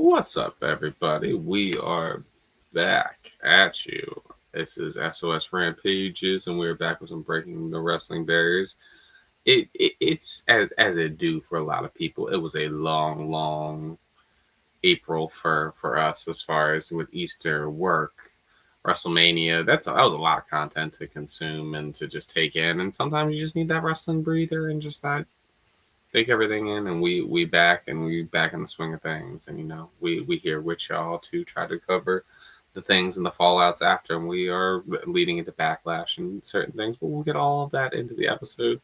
What's up, everybody? We are back at you. This is SOS Rampages, and we're back with some Breaking the Wrestling Barriers. It's as it do for a lot of people. It was a long April for us as far as with Easter work, WrestleMania. That was a lot of content to consume and to just take in. And sometimes you just need that wrestling breather and just that take everything in, and we back in the swing of things, and we here with y'all to try to cover the things and the fallouts after, and we are leading into backlash and certain things, but we'll get all of that into the episode.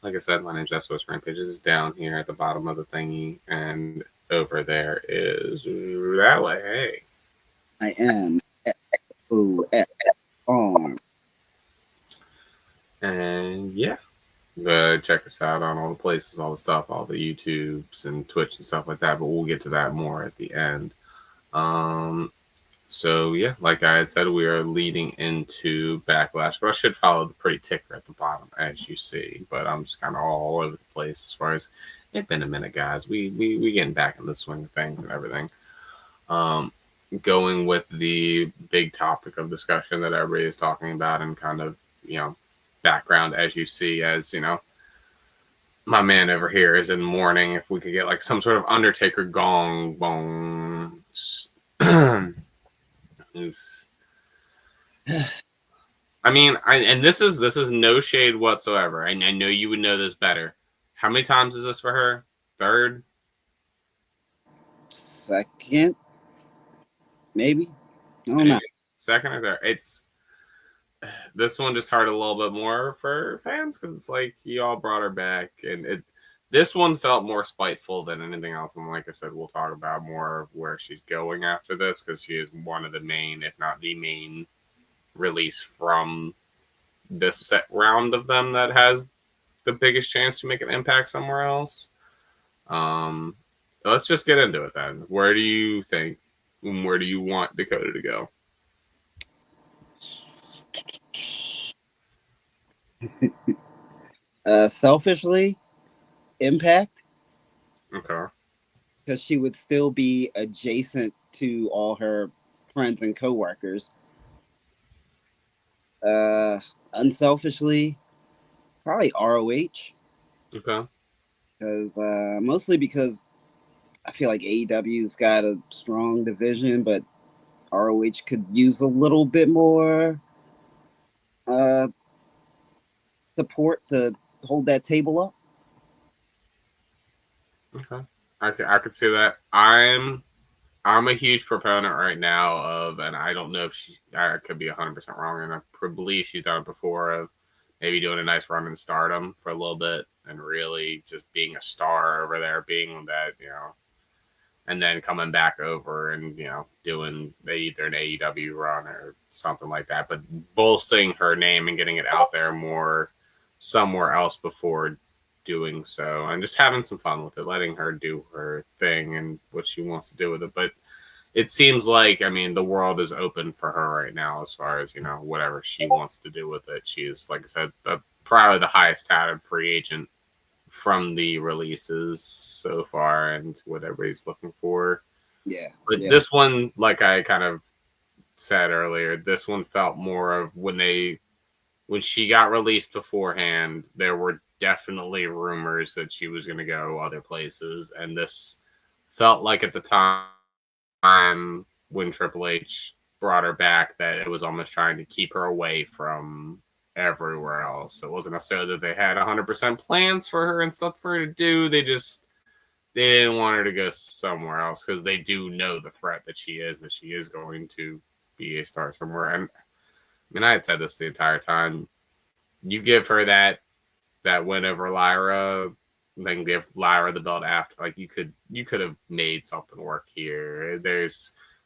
Like I said, my name's SOS Rampages. Is down here at the bottom of the thingy, and over there is that way. Hey, I am Arm. and yeah. Check us out on all the places, all the stuff, all the YouTubes and Twitch and stuff like that. But we'll get to that more at the end. So yeah, like I had said, we are leading into Backlash, but I should follow the pretty ticker at the bottom, as you see. But I'm just kind of all over the place as far as it's been a minute, guys. We getting back in the swing of things and everything. Going with the big topic of discussion that everybody is talking about, and kind of background, as you see, as my man over here is in mourning. If we could get like some sort of Undertaker gong bong. And this is no shade whatsoever. I know you would know this better. How many times is this for her? Third? Second, maybe. I don't know. Second or third? This one just hurt a little bit more for fans because it's like you all brought her back, and this one felt more spiteful than anything else. And like I said, we'll talk about more of where she's going after this, because she is one of the main, if not the main, release from this set round of them that has the biggest chance to make an impact somewhere else. Let's just get into it then. Where do you think? Where do you want Dakota to go? Selfishly, Impact, Okay. because she would still be adjacent to all her friends and coworkers. Unselfishly, probably ROH. Okay. Because mostly because I feel like AEW's got a strong division, but ROH could use a little bit more support to hold that table up. Okay. I could see that. I'm a huge proponent right now of, and I don't know if I could be 100% wrong, and I believe she's done it before, of maybe doing a nice run in Stardom for a little bit and really just being a star over there, being that, and then coming back over and, doing either an AEW run or something like that, but bolstering her name and getting it out there more somewhere else before doing so, and just having some fun with it, letting her do her thing and what she wants to do with it. But it seems like, the world is open for her right now as far as, whatever she wants to do with it. She is, like I said, probably the highest touted free agent from the releases so far and what everybody's looking for. Yeah. But this one, like I kind of said earlier, this one felt more of when she got released beforehand, there were definitely rumors that she was going to go other places. And this felt like at the time when Triple H brought her back that it was almost trying to keep her away from everywhere else. It wasn't necessarily that they had 100% plans for her and stuff for her to do. They didn't want her to go somewhere else because they do know the threat that she is going to be a star somewhere. And I had said this the entire time. You give her that win over Lyra, then give Lyra the belt after. Like you could have made something work here.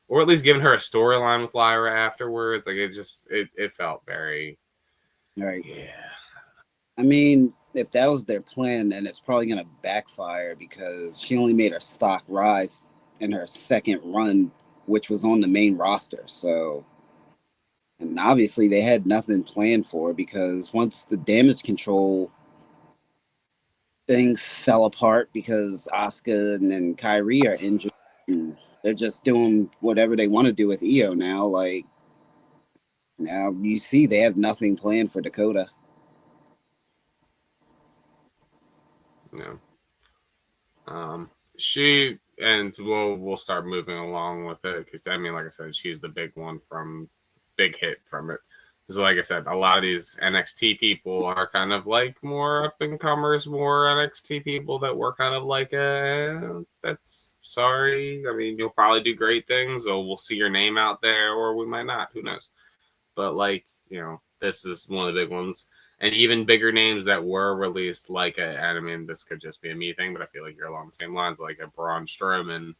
Or at least given her a storyline with Lyra afterwards. Like it felt very Right. Yeah. If that was their plan, then it's probably going to backfire because she only made her stock rise in her second run, which was on the main roster. So, and obviously they had nothing planned for her because once the damage control thing fell apart because Asuka and then Kyrie are injured, and They're just doing whatever they want to do with Io now. Like now you see they have nothing planned for Dakota. Yeah. She and we'll start moving along with it because I mean, like I said, she's the big one from big hit from it. Because like I said, a lot of these NXT people are kind of like more up and comers, more NXT people that were kind of like, that's sorry. I mean, you'll probably do great things, or we'll see your name out there, or we might not. Who knows? But like, this is one of the big ones. And even bigger names that were released, like I mean, this could just be a me thing, but I feel like you're along the same lines, like a Braun Strowman.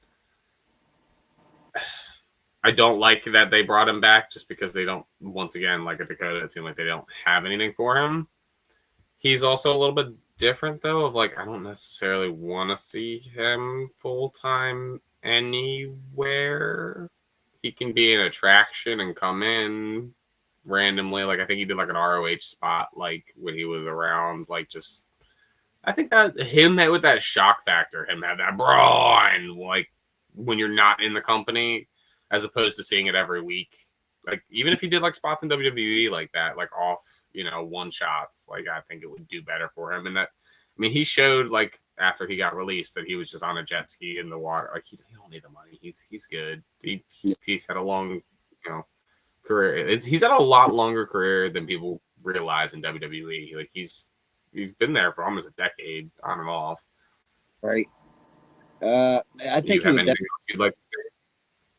I don't like that they brought him back just because they don't, once again, like a Dakota, it seemed like they don't have anything for him. He's also a little bit different, though, of like, I don't necessarily want to see him full time anywhere. He can be an attraction and come in randomly. Like, I think he did like an ROH spot, like when he was around, like just. I think that him with that shock factor, him had that brawn, like when you're not in the company, as opposed to seeing it every week. Like even if he did like spots in WWE like that, like off, one shots, like I think it would do better for him. And that, I mean, he showed like after he got released that he was just on a jet ski in the water. Like he don't need the money. He's good. He's had a long, career. He's had a lot longer career than people realize in WWE. Like he's been there for almost a decade on and off. Right. I think he would. Anything else you'd like to say?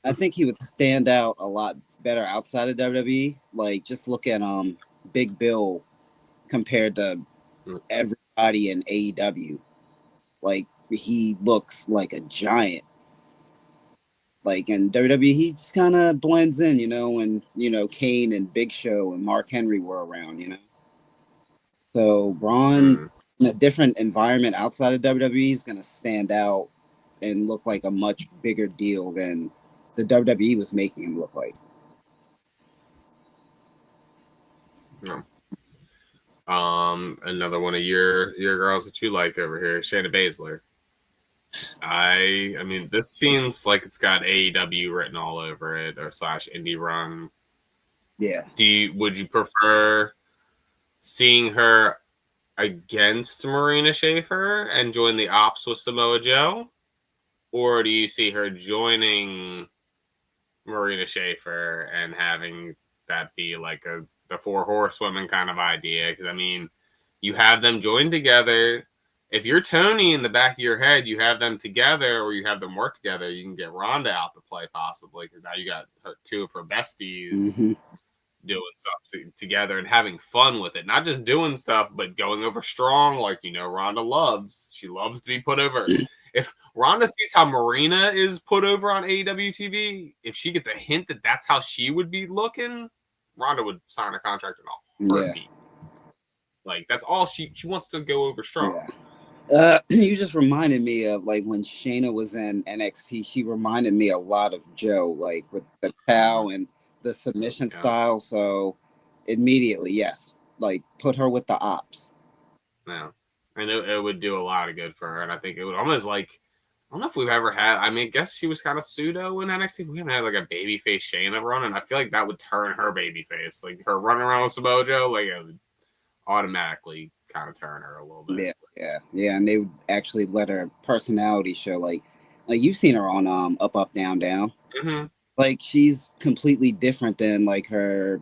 I think he would stand out a lot better outside of WWE. Like just look at Big Bill compared to everybody in AEW. Like he looks like a giant. Like in WWE, he just kind of blends in, when Kane and Big Show and Mark Henry were around. So Braun in a different environment outside of WWE is gonna stand out and look like a much bigger deal than the WWE was making him look like. No. Another one of your girls that you like over here, Shayna Baszler. I mean, this seems like it's got AEW written all over it, or / indie run. Yeah. Would you prefer seeing her against Marina Shafir and join the ops with Samoa Joe, or do you see her joining Marina Shafir and having that be like the 4 horsewomen kind of idea? Because I mean, you have them join together. If you're Tony in the back of your head, you have them together or you have them work together, you can get Ronda out to play possibly, because now you got two of her besties doing stuff together and having fun with it. Not just doing stuff, but going over strong like, Ronda loves. She loves to be put over. If Ronda sees how Marina is put over on AEW TV, if she gets a hint that that's how she would be looking, Ronda would sign a contract in a heartbeat. Like, that's all she wants to go over strong. Yeah. You just reminded me of like when Shayna was in NXT. She reminded me a lot of Joe, like with the cow and the submission style. So immediately, yes, like put her with the ops. Yeah, I know it would do a lot of good for her, and I think it would almost like. I don't know if we've ever had. I mean, I guess she was kind of pseudo in NXT. We haven't had like a babyface Shayna run, and I feel like that would turn her babyface. Like her running around with Samoa Joe, like it would automatically kind of turn her a little bit. Yeah, and they would actually let her personality show. Like you've seen her on Up Up Down Down. Mm-hmm. Like she's completely different than like her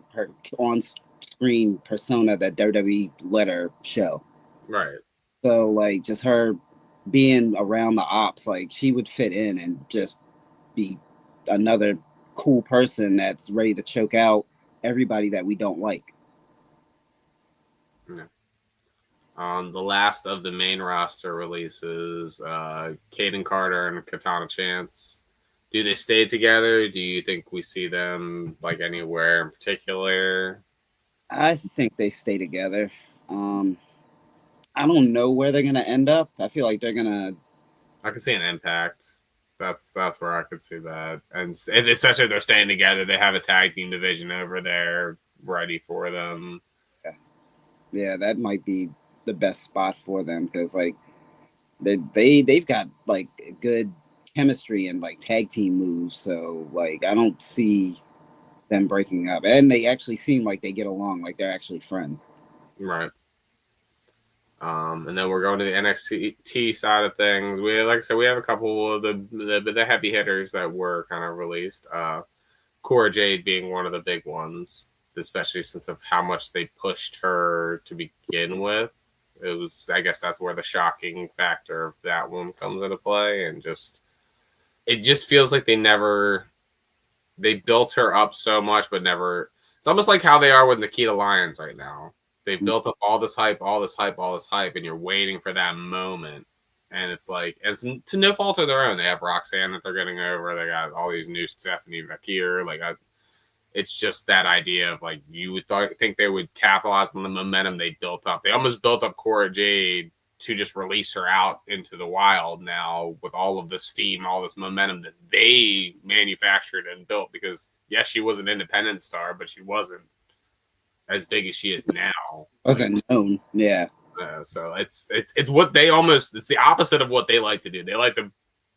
on screen persona that WWE let her show. Right. So like just her being around the ops, like she would fit in and just be another cool person that's ready to choke out everybody that we don't like. Yeah. The last of the main roster releases, Kaden Carter and Katana Chance. Do they stay together? Do you think we see them like anywhere in particular? I think they stay together. I don't know where they're gonna end up. I feel like they're gonna. I could see an Impact. That's where I could see that, and especially if they're staying together, they have a tag team division over there ready for them. Yeah, that might be the best spot for them because like they've got like good chemistry and like tag team moves. So like I don't see them breaking up, and they actually seem like they get along, like they're actually friends. Right. And then we're going to the NXT side of things. We, like I said, we have a couple of the heavy hitters that were kind of released. Cora Jade being one of the big ones, especially since of how much they pushed her to begin with. It was, I guess, that's where the shocking factor of that one comes into play, and it just feels like they built her up so much, but never. It's almost like how they are with Nikita Lyons right now. They've built up all this hype, all this hype, all this hype, and you're waiting for that moment. And it's like, it's to no fault of their own. They have Roxanne that they're getting over. They got all these new Stephanie Vakir. It's just that idea of like you would think they would capitalize on the momentum they built up. They almost built up Cora Jade to just release her out into the wild now with all of this steam, all this momentum that they manufactured and built. Because yes, she was an independent star, but she wasn't as big as she is now. Wasn't known, yeah. So it's what they almost, it's the opposite of what they like to do. They like to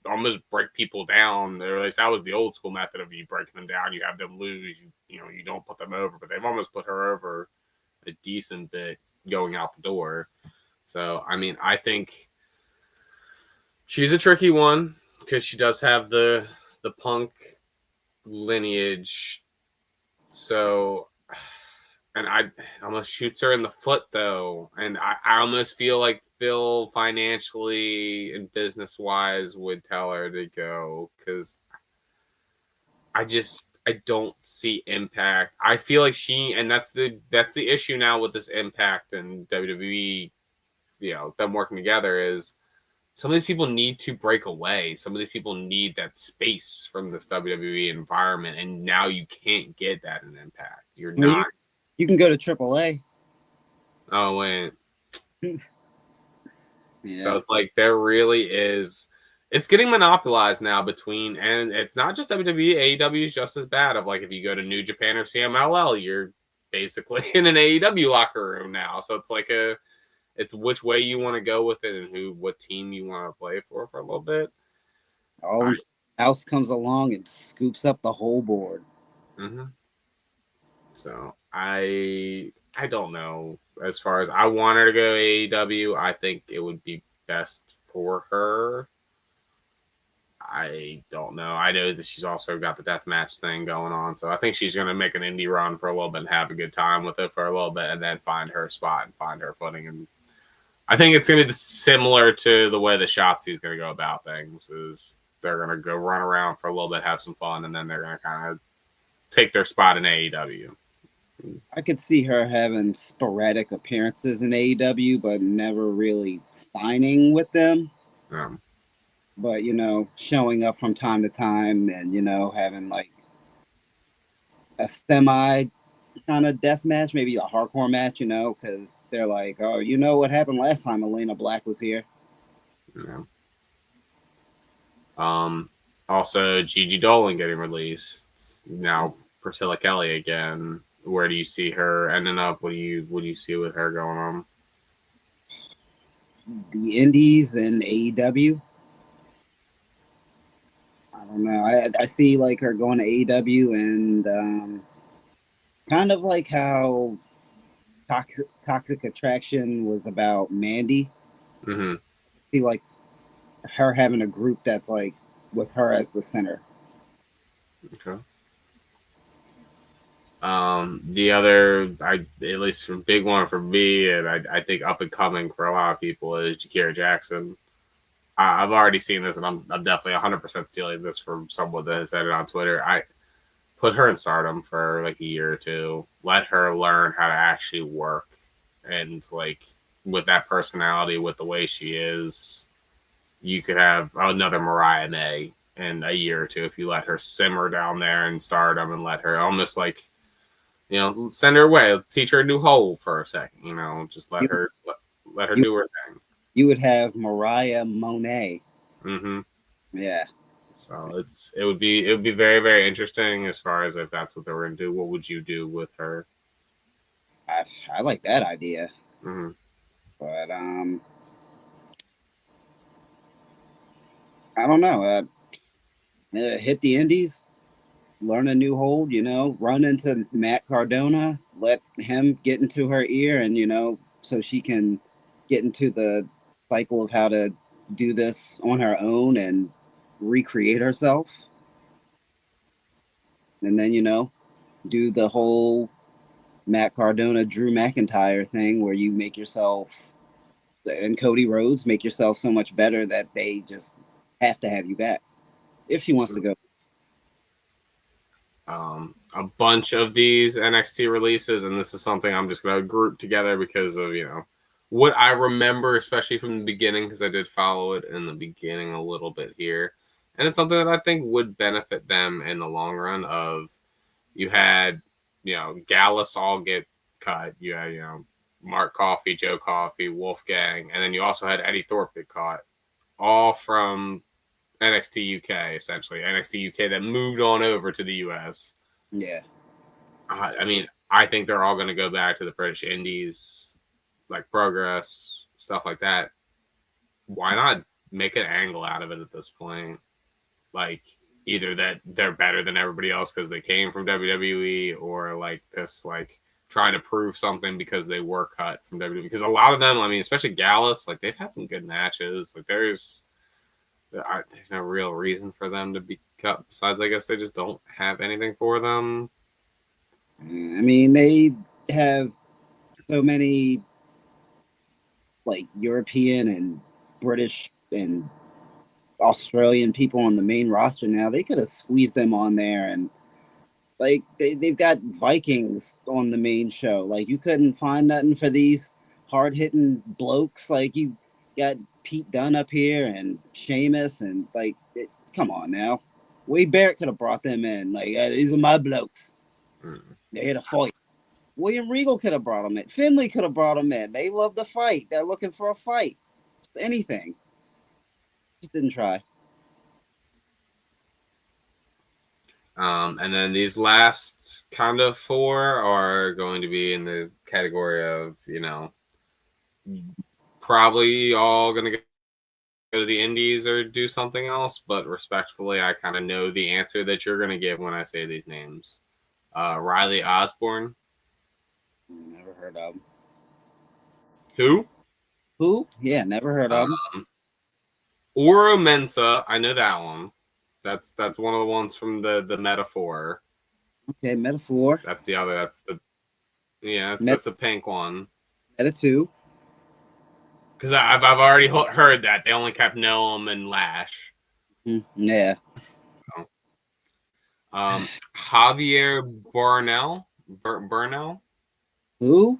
almost break people down, or at least that was the old school method of you breaking them down. You have them lose, you don't put them over, but they've almost put her over a decent bit going out the door. So I mean, I think she's a tricky one because she does have the Punk lineage. So, and I almost shoots her in the foot though, and I almost feel like Phil financially and business wise would tell her to go, because I don't see Impact. I feel like and that's the issue now with this Impact and WWE, them working together, is some of these people need to break away. Some of these people need that space from this WWE environment, and now you can't get that in Impact. You're not. You can go to AAA. Oh wait. Yeah. So it's like there really is. It's getting monopolized now between, and it's not just WWE. AEW is just as bad. Of like, if you go to New Japan or CMLL, you're basically in an AEW locker room now. So it's like it's which way you want to go with it and what team you want to play for a little bit. Oh, House comes along and scoops up the whole board. Mm-hmm. So I don't know. As far as I want her to go AEW, I think it would be best for her. I don't know. I know that she's also got the deathmatch thing going on, so I think she's going to make an indie run for a little bit and have a good time with it for a little bit, and then find her spot and find her footing. And I think it's going to be similar to the way the Shotzi is going to go about things. Is they're going to go run around for a little bit, have some fun, and then they're going to kind of take their spot in AEW. I could see her having sporadic appearances in AEW, but never really signing with them. But showing up from time to time, and having like a semi kind of death match, maybe a hardcore match, because they're like, oh, what happened last time Elena Black was here. Yeah. Also, Gigi Dolan getting released now. Priscilla Kelly again. Where do you see her ending up? What do you see with her going on? The Indies and AEW. I don't know. I see like her going to AEW, and kind of like how Toxic Attraction was about Mandy. Mm-hmm. See like her having a group that's like with her as the center. Okay. The other, at least a big one for me, and I think up and coming for a lot of people, is Jakira Jackson. I've already seen this, and I'm definitely 100% stealing this from someone that has said it on Twitter. I put her in Stardom for like a year or two. Let her learn how to actually work, and like with that personality, with the way she is, you could have another Mariah May in a year or two if you let her simmer down there in Stardom and let her almost like, send her away, teach her a new hole for a second, just let her do her thing. You would have Mariah Monet. Mm-hmm. Yeah. So it would be very, very interesting as far as if that's what they were going to do. What would you do with her? I like that idea. Mm-hmm. But I don't know. hit the indies, learn a new hold, run into Matt Cardona, let him get into her ear, and so she can get into the cycle of how to do this on her own and recreate herself. And then, do the whole Matt Cardona, Drew McIntyre thing where you make yourself, and Cody Rhodes, make yourself so much better that they just have to have you back if she wants to go. A bunch of these NXT releases, and this is something I'm just going to group together because of, what I remember, especially from the beginning, because I did follow it in the beginning a little bit here. And it's something that I think would benefit them in the long run of you had, Gallus all get cut. You had, Mark Coffey, Joe Coffey, Wolfgang, and then you also had Eddie Thorpe get caught, all from NXT UK, essentially. NXT UK that moved on over to the US. Yeah. I mean, I think they're all going to go back to the British Indies, like Progress, stuff like that. Why not make an angle out of it at this point? Like, either that they're better than everybody else because they came from WWE, or like this, like trying to prove something because they were cut from WWE. Because a lot of them, I mean, especially Gallus, like they've had some good matches. Like there's no real reason for them to be cut. Besides, I guess they just don't have anything for them. I mean, they have so many like European and British and Australian people on the main roster now. They could have squeezed them on there, and like they've got Vikings on the main show. Like you couldn't find nothing for these hard hitting blokes. Like you got Pete Dunne up here and Sheamus, and like come on now. Wade Barrett could have brought them in. Like these are my blokes. They're here to fight. William Regal could have brought them in. Finley could have brought them in. They love to fight. They're looking for a fight. Just anything. Just didn't try. And then these last kind of four are going to be in the category of, probably all going to go to the indies or do something else. But respectfully, I kind of know the answer that you're going to give when I say these names. Riley Osborne. Never heard of him. Who? Who? Yeah, never heard of him. Oro Mensa. I know that one. That's one of the ones from the Metaphor. Okay, Metaphor. That's the other. That's the pink one. Meta 2. Because I've already heard that they only kept Noam and Lash. Yeah. So, Javier Burnell. Who?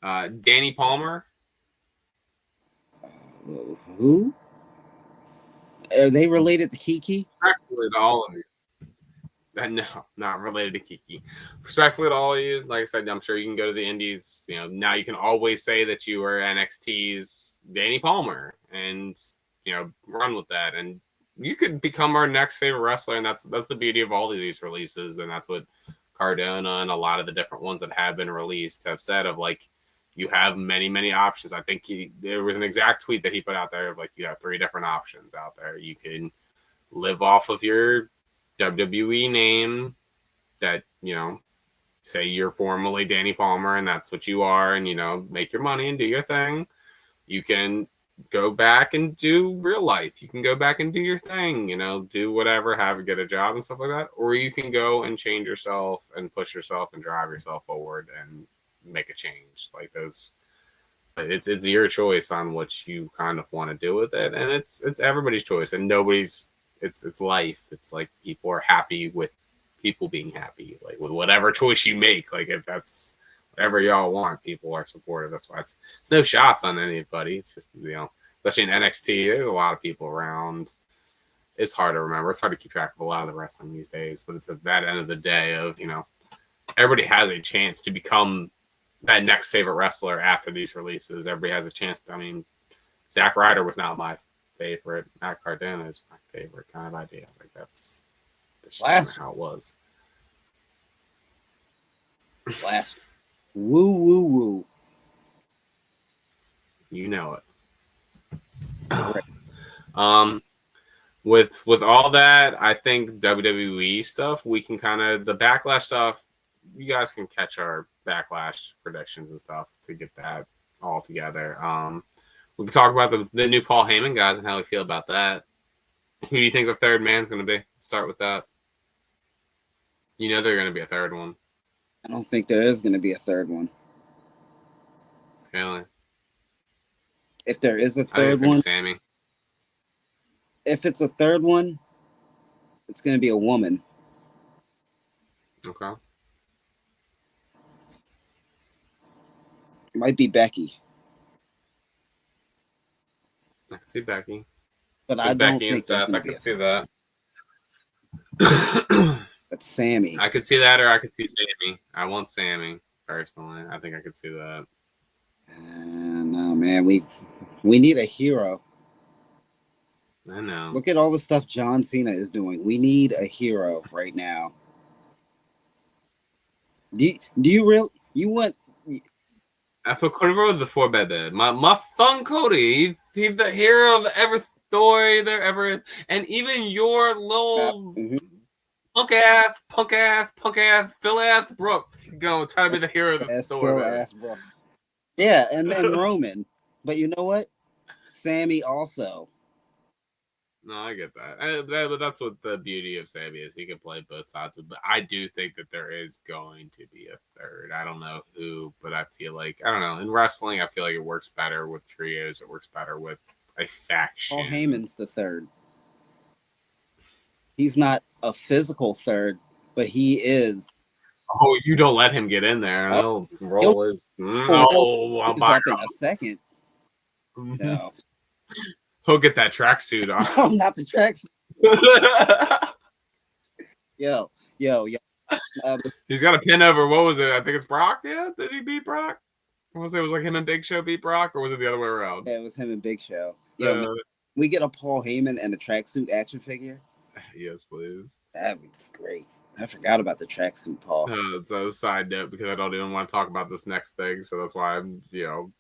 Danny Palmer. Who? Are they related to Kiki? Respectfully to all of you. No, not related to Kiki. Respectfully to all of you, like I said, I'm sure you can go to the indies. Now you can always say that you were NXT's Danny Palmer and, run with that. And you could become our next favorite wrestler. And that's the beauty of all of these releases. And that's what Cardona and a lot of the different ones that have been released have said of, like, you have many, many options. I think there was an exact tweet that he put out there of, like, you have 3 different options out there. You can live off of your WWE name that, say you're formerly Danny Palmer and that's what you are, and, make your money and do your thing. You can go back and do real life. You can go back and do your thing, do whatever, get a job and stuff like that. Or you can go and change yourself and push yourself and drive yourself forward and make a change. Like those, it's your choice on what you kind of want to do with it. And it's everybody's choice, and nobody's, it's life. It's like people are happy with people being happy, like with whatever choice you make. Like if that's whatever y'all want, people are supportive. That's why it's no shots on anybody. It's just, especially in NXT, there's a lot of people around. It's hard to remember. It's hard to keep track of a lot of the wrestling these days, but it's at that end of the day of, everybody has a chance to become that next favorite wrestler after these releases. Everybody has a chance to, Zack Ryder was not my favorite. Matt Cardona is my favorite kind of idea. Like that's kind of how it was. Last. Woo, woo, woo. You know it. with all that, I think WWE stuff, we can kind of the backlash stuff. You guys can catch our backlash predictions and stuff to get that all together. We can talk about the new Paul Heyman guys and how we feel about that. Who do you think the third man's going to be? Let's start with that. You know, there's going to be a third one. I don't think there is going to be a third one. Really? If there is a I think third it's going to one, be Sammy. if it's a third one, it's going to be a woman. Okay. It might be Becky. I could see Becky. But I don't Becky and think there's Seth. going I to be could see that. But Sammy. I could see that, or I could see Sammy. I want Sammy personally. I think I could see that. No, man, we need a hero. I know. Look at all the stuff John Cena is doing. We need a hero right now. Do you really you want? I feel Cordero the 4-bed. My son Cody, he's the hero of every story there ever is, and even your little punk ass Phil ass Brooks going try to be the hero of the story. Phil ass Brooks. Yeah, and then Roman. But you know what? Sammy also. No, I get that. That's what the beauty of Sammy is. He can play both sides. But I do think that there is going to be a third. I don't know who, but I feel like, I don't know. In wrestling, I feel like it works better with trios. It works better with a faction. Paul Heyman's the third. He's not a physical third, but he is. Oh, you don't let him get in there. He'll roll his. I'll buy up in a second. No. He'll get that tracksuit on. No, not the tracksuit. Yo. He's got a pin over. What was it? I think it's Brock. Yeah, did he beat Brock? Or was it like him and Big Show beat Brock, or was it the other way around? Yeah, it was him and Big Show. Yeah, we get a Paul Heyman and a tracksuit action figure. Yes, please. That'd be great. I forgot about the tracksuit, Paul. It's a side note because I don't even want to talk about this next thing, so that's why I'm,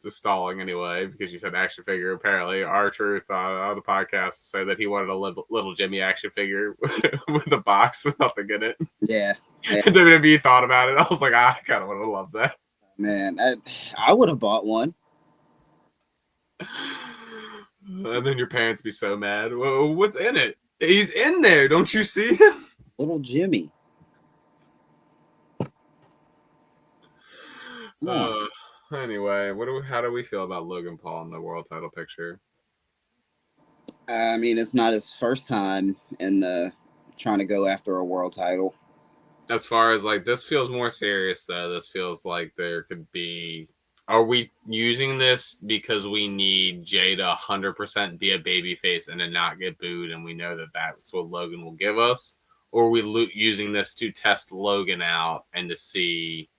just stalling anyway. Because you said action figure. Apparently, R-Truth on the podcast said that he wanted a little Jimmy action figure with a box with nothing in it. Yeah. WWE thought about it. I was like, I kind of would have loved that. Man, I would have bought one. And then your parents be so mad. Well, what's in it? He's in there. Don't you see him? Little Jimmy. Anyway, how do we feel about Logan Paul in the world title picture? I mean, it's not his first time in trying to go after a world title. As far as this feels more serious though. This feels like there could be. Are we using this because we need Jay to 100% be a babyface and to not get booed, and we know that that's what Logan will give us? Or are we using this to test Logan out and to see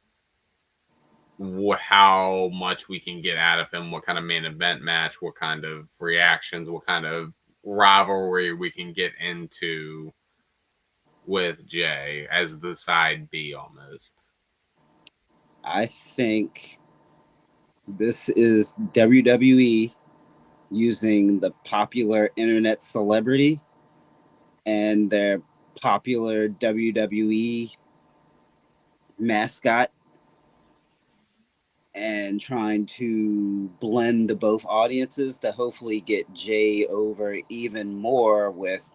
how much we can get out of him, what kind of main event match, what kind of reactions, what kind of rivalry we can get into with Jay as the side B almost? I think this is WWE using the popular internet celebrity and their popular WWE mascot and trying to blend the both audiences to hopefully get Jay over even more with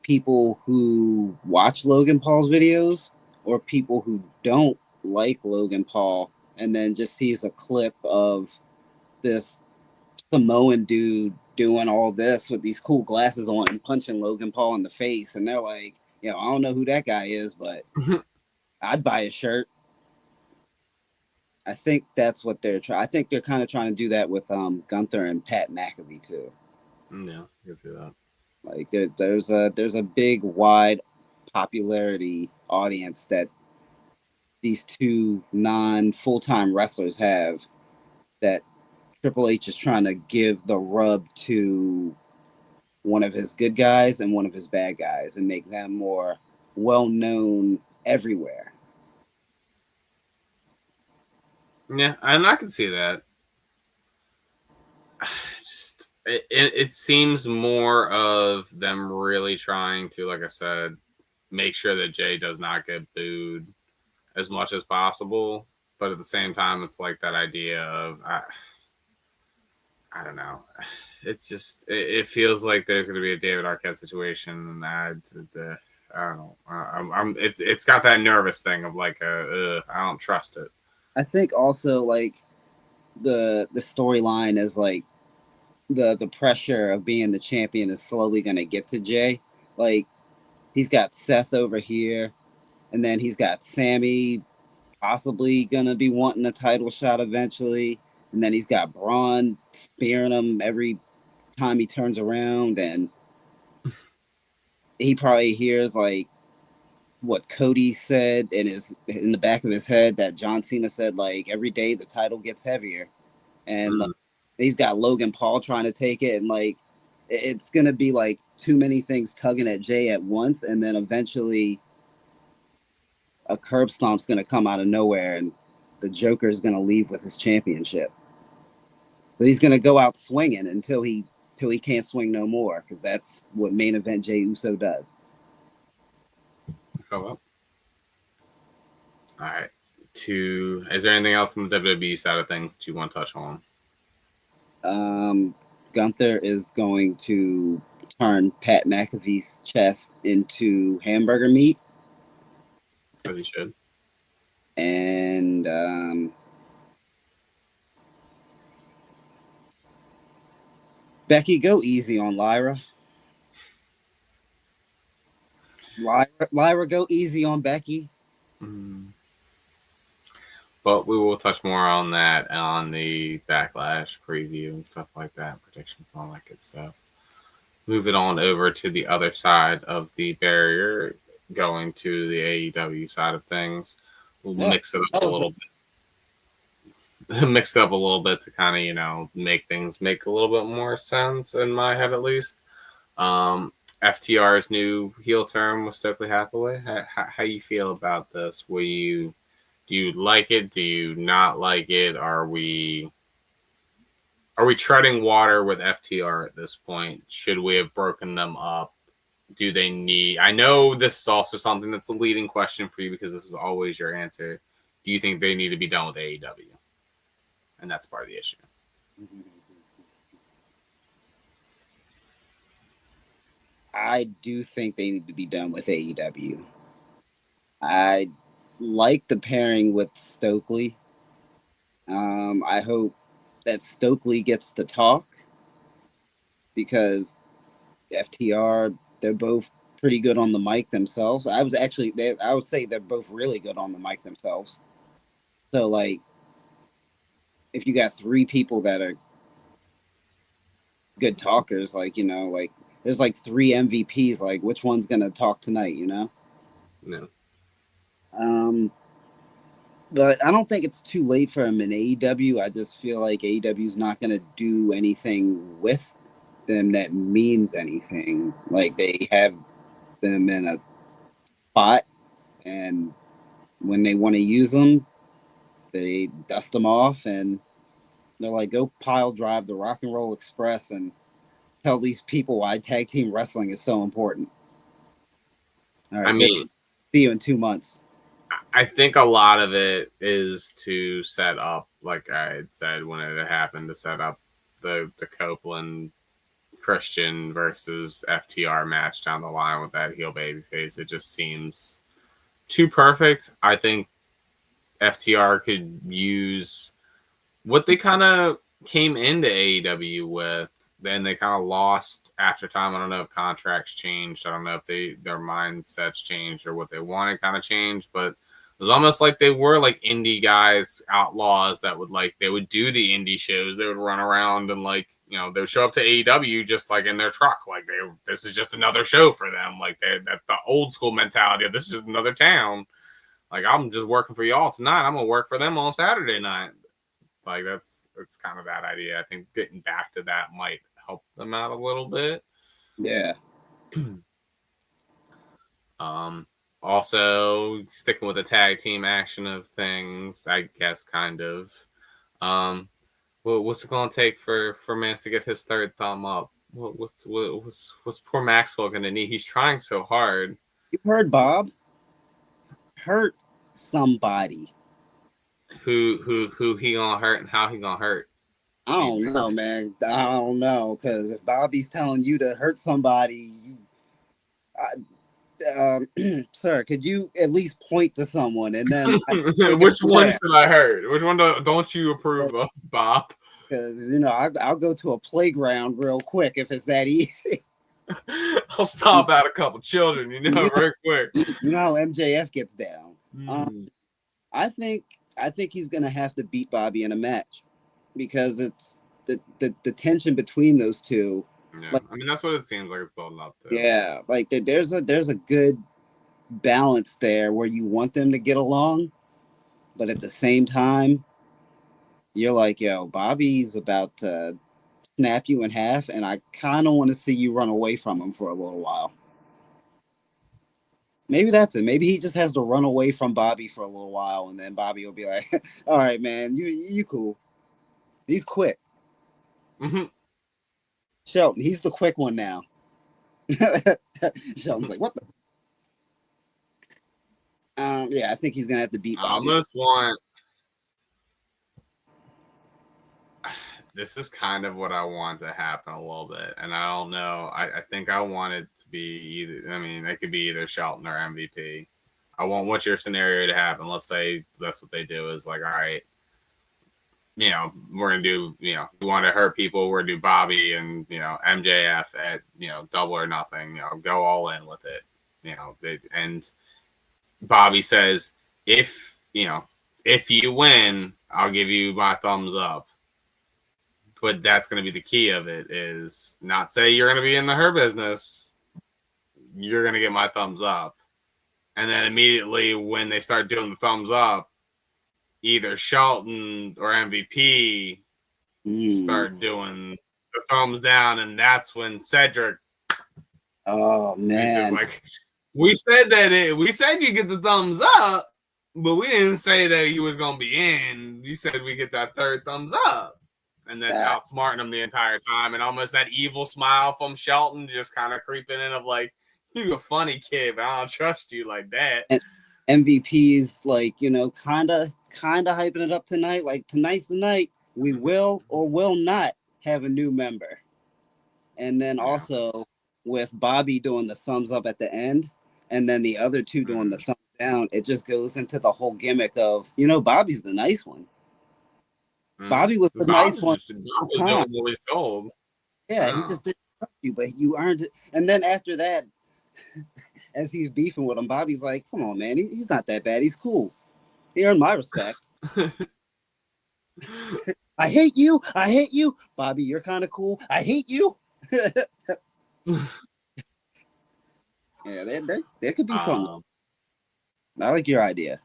people who watch Logan Paul's videos or people who don't like Logan Paul and then just sees a clip of this Samoan dude doing all this with these cool glasses on and punching Logan Paul in the face, and they're like, I don't know who that guy is, but I'd buy his shirt. I think that's what they're trying. I think they're kind of trying to do that with Gunther and Pat McAfee too. Yeah, I can see that. Like there's a big wide popularity audience that these two non-full-time wrestlers have that Triple H is trying to give the rub to one of his good guys and one of his bad guys and make them more well-known everywhere. Yeah, and I can see that. it seems more of them really trying to, like I said, make sure that Jay does not get booed as much as possible. But at the same time, it's like that idea of I don't know. It's just it feels like there's going to be a David Arquette situation, and I don't know. It's got that nervous thing of like I don't trust it. I think also like the storyline is like the pressure of being the champion is slowly going to get to Jay. Like he's got Seth over here, and then he's got Sammy possibly going to be wanting a title shot eventually, and then he's got Braun spearing him every time he turns around, and he probably hears like what Cody said in the back of his head that John Cena said, like every day the title gets heavier, and like, he's got Logan Paul trying to take it, and like it's gonna be like too many things tugging at Jay at once, and then eventually a curb stomp's gonna come out of nowhere, and the Joker is gonna leave with his championship, but he's gonna go out swinging until he can't swing no more, because that's what main event Jey Uso does. Oh well. All right. Is there anything else on the WWE side of things that you want to touch on? Gunther is going to turn Pat McAfee's chest into hamburger meat. As he should. And Becky, go easy on Lyra. Lyra, go easy on Becky. But we will touch more on that on the Backlash preview and stuff like that, predictions, all that good stuff. Moving on over to the other side of the barrier, going to the AEW side of things. We'll mix it up a little bit. Mix it up a little bit to kind of, make things make a little bit more sense in my head, at least. FTR's new heel turn was Stokely Hathaway. How you feel about this? Do you like it? Do you not like it? Are we treading water with FTR at this point? Should we have broken them up? Do they need? I know this is also something that's a leading question for you because this is always your answer. Do you think they need to be done with AEW? And that's part of the issue. I do think they need to be done with AEW. I like the pairing with Stokely. I hope that Stokely gets to talk, because FTR, they're both pretty good on the mic themselves. I would say they're both really good on the mic themselves. So like, if you got three people that are good talkers, like like there's like three MVPs. Like, which one's gonna talk tonight? No. But I don't think it's too late for him in AEW. I just feel like AEW is not gonna do anything with them that means anything. Like, they have them in a spot, and when they want to use them, they dust them off, and they're like, go pile drive the Rock and Roll Express and tell these people why tag team wrestling is so important. All right, see you in 2 months. I think a lot of it is to set up, like I had said when it happened, to set up the Copeland Christian versus FTR match down the line with that heel babyface. It just seems too perfect. I think FTR could use what they kind of came into AEW with. Then they kind of lost after time. I don't know if contracts changed. I don't know if their mindsets changed or what they wanted kind of changed. But it was almost like they were like indie guys, outlaws that they would do the indie shows. They would run around and they would show up to AEW just like in their truck. Like this is just another show for them. Like that the old school mentality of this is just another town. Like, I'm just working for y'all tonight. I'm gonna work for them on Saturday night. Like it's kind of that idea. I think getting back to that might help them out a little bit. Yeah. Also sticking with the tag team action of things, I guess, kind of. what's it gonna take for Mance to get his third thumb up? What's poor Maxwell gonna need? He's trying so hard. You heard Bob hurt somebody. Who he gonna hurt and how he gonna hurt? I don't know, man. I don't know, because if Bobby's telling you to hurt somebody, sir, could you at least point to someone and then which one should I hurt? Which one don't you approve of, Bob? Because I'll go to a playground real quick if it's that easy. I'll stomp out a couple children, real quick. You know how MJF gets down. I think he's gonna have to beat Bobby in a match because it's the tension between those two. Yeah, like, I mean that's what it seems like it's building up to. Yeah, like there's a good balance there where you want them to get along, but at the same time, you're like, yo, Bobby's about to snap you in half, and I kind of want to see you run away from him for a little while. Maybe that's it. Maybe he just has to run away from Bobby for a little while, and then Bobby will be like, all right, man, you cool. He's quick. Mm-hmm. Shelton, he's the quick one now. Shelton's like, what the? Yeah, I think he's gonna have to beat Bobby. I almost want. This is kind of what I want to happen a little bit, and I don't know. I think I want it to be either. I mean, it could be either Shelton or MVP. I want what's your scenario to happen. Let's say that's what they do is like, all right, we're gonna do. We want to hurt people. We're gonna do Bobby and MJF at Double or Nothing. Go all in with it. And Bobby says, if you win, I'll give you my thumbs up. But that's going to be the key of it is not say you're going to be in the her business. You're going to get my thumbs up. And then immediately when they start doing the thumbs up, either Shelton or MVP start doing the thumbs down. And that's when Cedric. Oh, man. Is just like, we said you get the thumbs up, but we didn't say that you was going to be in. You said we get that third thumbs up. And that's outsmarting him the entire time. And almost that evil smile from Shelton just kind of creeping in of like, you a funny kid, but I don't trust you like that. And MVP's like, kind of hyping it up tonight. Like, tonight's the night we will or will not have a new member. And then also with Bobby doing the thumbs up at the end and then the other two doing the thumbs down, it just goes into the whole gimmick of, Bobby's the nice one. Bobby was the nice one. What he's told. Yeah, he just didn't trust you, but you earned it. And then after that, as he's beefing with him, Bobby's like, come on, man, he's not that bad. He's cool. He earned my respect. I hate you. Bobby, you're kind of cool. I hate you. Yeah, there could be something. I like your idea.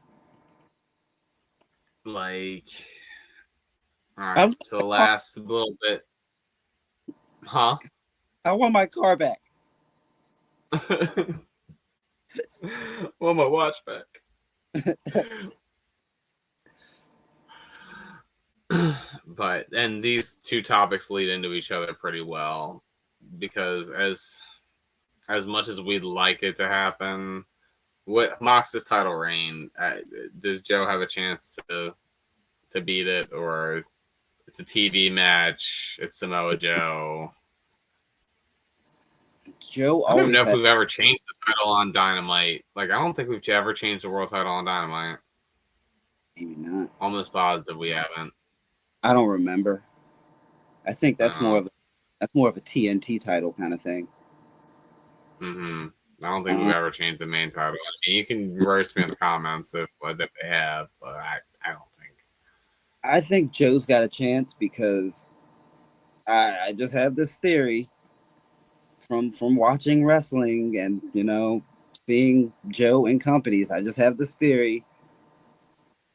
Like... All right, so the last little bit. Huh? I want my car back. I want my watch back. And these two topics lead into each other pretty well because as much as we'd like it to happen, what Mox's title reign, does Joe have a chance to beat it, or it's a TV match? It's Samoa Joe. I don't know if we've ever changed the title on Dynamite. Like, I don't think we've ever changed the world title on Dynamite. Maybe not. Almost positive we haven't. I don't remember. I think that's more of a TNT title kind of thing. Mm-hmm. I don't think we've ever changed the main title. I mean, you can roast me in the comments if they have, but I don't think. I think Joe's got a chance because I just have this theory from watching wrestling and seeing Joe in companies. I just have this theory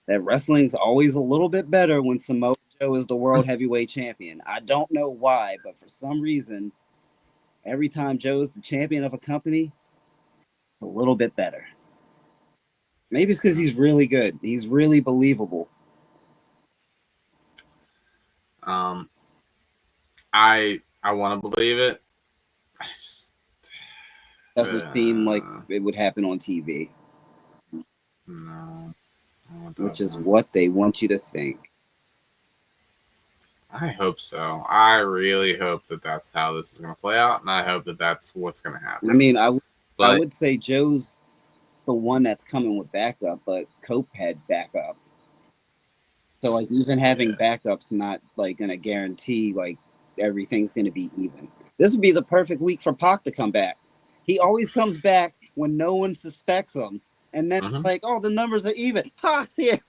that wrestling's always a little bit better when Samoa Joe is the world heavyweight champion. I don't know why, but for some reason, every time Joe's the champion of a company, it's a little bit better. Maybe it's because he's really good. He's really believable. I want to believe it. I just Doesn't seem like it would happen on TV. No, it which is doesn't. what they want you to think. I hope so. I really hope that that's how this is going to play out, and I hope that that's what's going to happen. I mean, I would say Joe's the one that's coming with backup, but Cope had backup. So like even having backups not like gonna guarantee like everything's gonna be even. This would be the perfect week for Pac to come back. He always comes back when no one suspects him, and then like, oh, the numbers are even. Pac's here.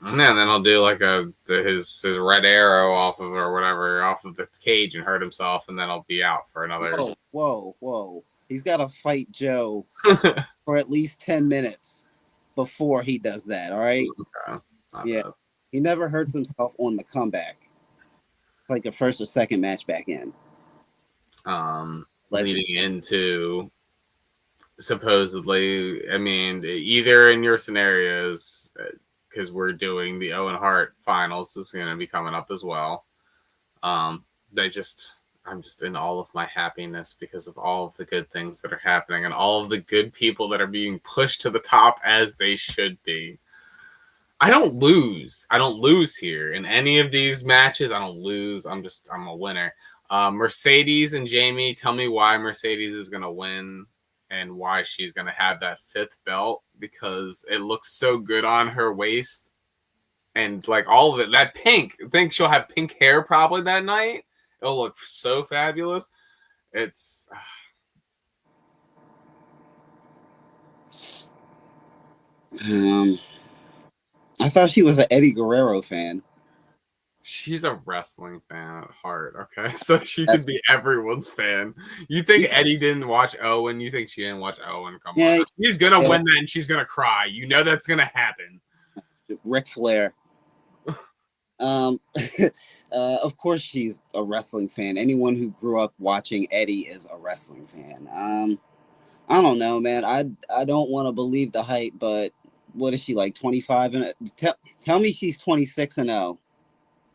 Yeah, and then I'll do like his red arrow off of or whatever off of the cage and hurt himself, and then I'll be out for another. Whoa! He's got to fight Joe for at least 10 minutes before he does that. All right. Okay. Yeah. Bad. He never hurts himself on the comeback. It's like a first or second match back in. Leading into supposedly, I mean, either in your scenarios, because we're doing the Owen Hart finals is going to be coming up as well. I'm just in all of my happiness because of all of the good things that are happening and all of the good people that are being pushed to the top as they should be. I don't lose. I don't lose here in any of these matches. I don't lose. I'm a winner. Mercedes and Jamie, tell me why Mercedes is going to win and why she's going to have that 5th belt, because it looks so good on her waist. And like all of it, that pink, I think she'll have pink hair probably that night. It'll look so fabulous. It's. I thought she was an Eddie Guerrero fan. She's a wrestling fan at heart, okay? So she could be everyone's fan. You think Eddie didn't watch Owen? You think she didn't watch Owen? Come on. She's going to win that and she's going to cry. You know that's going to happen. Ric Flair. Of course she's a wrestling fan. Anyone who grew up watching Eddie is a wrestling fan. I don't know, man. I don't want to believe the hype, but what is she, like 25 and tell me she's 26 and 0.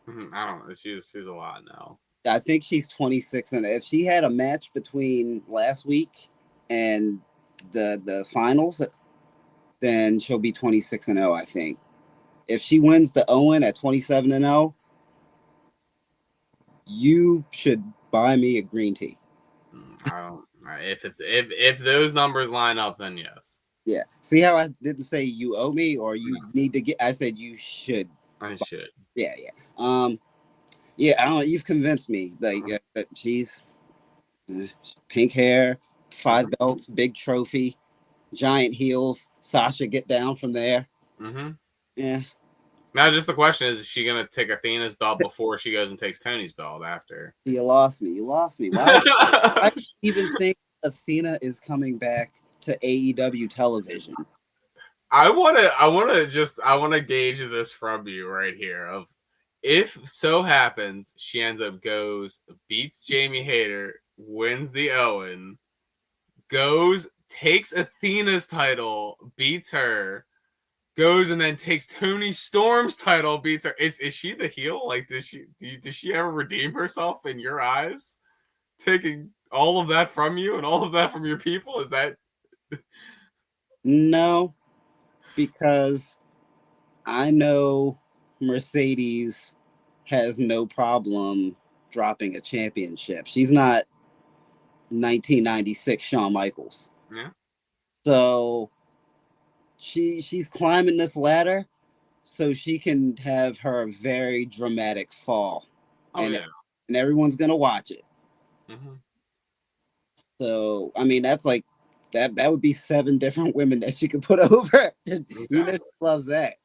I don't know. She's a lot now. I think she's 26 and if she had a match between last week and the finals, then she'll be 26 and 0, I think. If she wins the Owen at 27 and 0, you should buy me a green tea. I don't. If those numbers line up, then yes. Yeah. See how I didn't say you owe me or you need to get? I said you should. I should. Yeah. Yeah. I don't. You've convinced me. Like that she's pink hair, 5 belts, big trophy, giant heels. Sasha get down from there. Yeah. Now, just the question is she going to take Athena's belt before she goes and takes Tony's belt after? You lost me. Why do you even think Athena is coming back to AEW television? I want to gauge this from you right here. Of if so happens she ends up beats Jamie Hayter, wins the Owen, takes Athena's title, beats her, goes and then takes Toni Storm's title, beats her. Is she the heel? Like, does she ever redeem herself in your eyes? Taking all of that from you and all of that from your people? Is that no? Because I know Mercedes has no problem dropping a championship. She's not 1996 Shawn Michaels. Yeah. So she's climbing this ladder so she can have her very dramatic fall. And everyone's gonna watch it. So I mean that's like that would be 7 different women that she could put over. Exactly. You know, she loves that.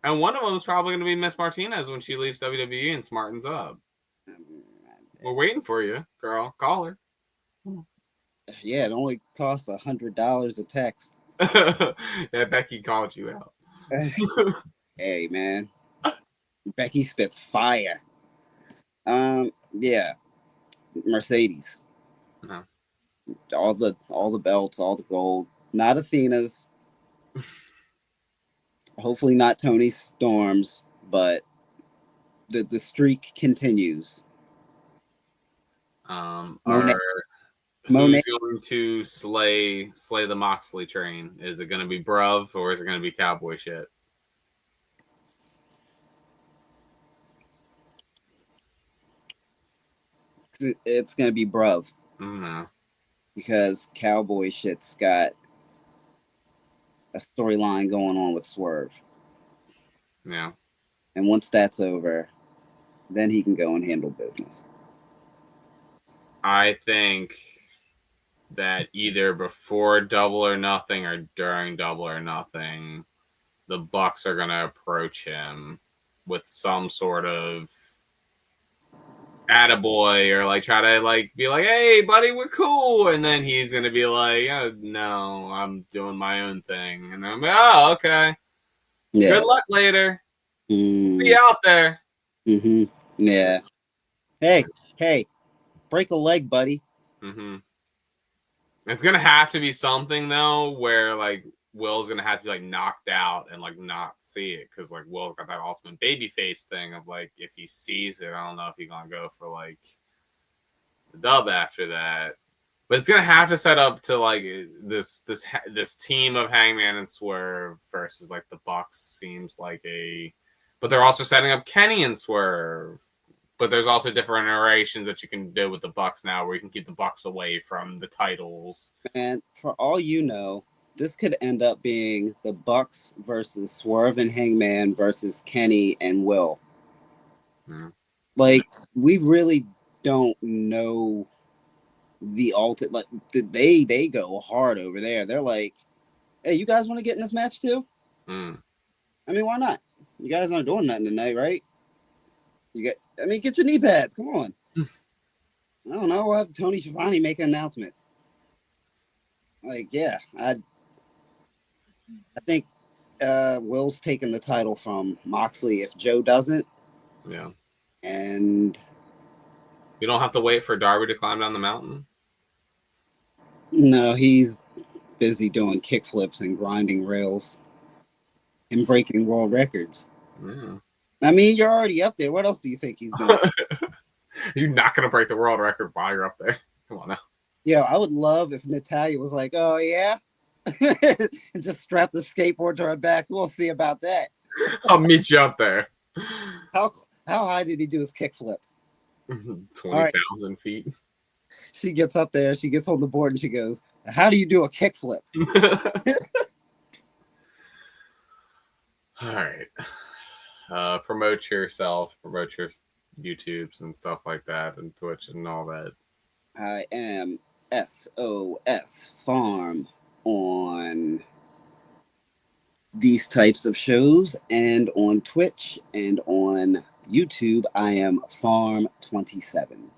And one of them is probably going to be Miss Martinez when she leaves WWE and smartens up. We're waiting for you, girl. Call her. Yeah, it only costs $100 a text. Yeah, Becky called you out. Hey, man. Becky spits fire. Yeah. Mercedes. No. All the belts, all the gold. Not Athena's. Hopefully not Toni Storm's, but the streak continues. Are Monet. who's going to slay the Moxley train? Is it going to be Bruv or is it going to be cowboy shit? It's gonna be Bruv. No. Because cowboy shit's got a storyline going on with Swerve. Yeah. And once that's over, then he can go and handle business. I think that either before Double or Nothing or during Double or Nothing, the Bucks are going to approach him with some sort of attaboy or like try to like be like, hey buddy, we're cool, and then he's gonna be like, oh, no, I'm doing my own thing, and I'm like, oh, okay, good luck later. See you out there. Yeah. Hey, break a leg, buddy. It's gonna have to be something though where like Will's gonna have to be like knocked out and like not see it, because like Will's got that ultimate baby face thing of like if he sees it, I don't know if he's gonna go for like the dub after that. But it's gonna have to set up to like this team of Hangman and Swerve versus like the Bucks seems like a, but they're also setting up Kenny and Swerve. But there's also different iterations that you can do with the Bucks now, where you can keep the Bucks away from the titles. And for all you know, this could end up being the Bucks versus Swerve and Hangman versus Kenny and Will. Like, we really don't know the ultimate. Like, they go hard over there. They're like, hey, you guys want to get in this match too? I mean, why not? You guys aren't doing nothing tonight, right? Get your knee pads. Come on. I don't know. We'll have Tony Schiavone make an announcement. Like, yeah, I think Will's taking the title from Moxley if Joe doesn't. Yeah. And you don't have to wait for Darby to climb down the mountain? No, he's busy doing kickflips and grinding rails and breaking world records. Yeah. I mean, you're already up there. What else do you think he's doing? You're not going to break the world record while you're up there. Come on now. Yeah, I would love if Natalya was like, oh, yeah? and just strap the skateboard to her back. We'll see about that. I'll meet you up there. How high did he do his kickflip? 20,000 feet. She gets up there, she gets on the board, and she goes, how do you do a kickflip? All right. Promote yourself, promote your YouTubes and stuff like that, and Twitch and all that. I am SOS Farm on these types of shows, and on Twitch and on YouTube, I am Farm27.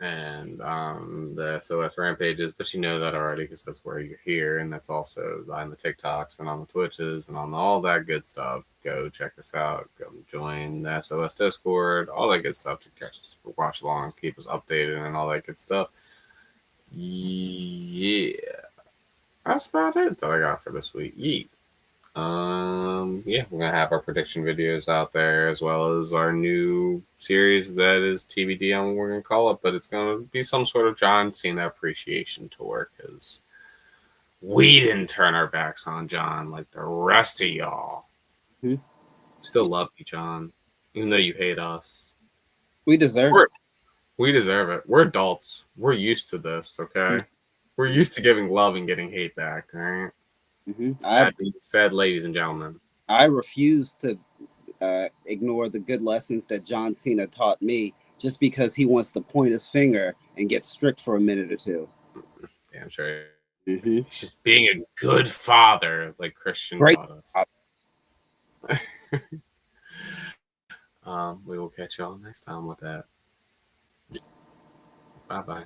And the SOS Rampages, but you know that already because that's where you're here, and that's also on the TikToks and on the Twitches and on all that good stuff. Go check us out. Go join the SOS Discord, all that good stuff to catch us, watch along, keep us updated, and all that good stuff. Yeah, that's about it that I got for this week. Yeet. Yeah, we're gonna have our prediction videos out there as well as our new series that is TBD on what we're gonna call it, but it's gonna be some sort of John Cena appreciation tour because we didn't turn our backs on John like the rest of y'all. Still love you, John, even though you hate us. We deserve it. We deserve it. We're adults. We're used to this, okay? We're used to giving love and getting hate back, all right? That being said, ladies and gentlemen, I refuse to ignore the good lessons that John Cena taught me just because he wants to point his finger and get strict for a minute or two. Damn sure. He's just being a good father, like Christian taught us. We will catch y'all next time with that. Bye-bye.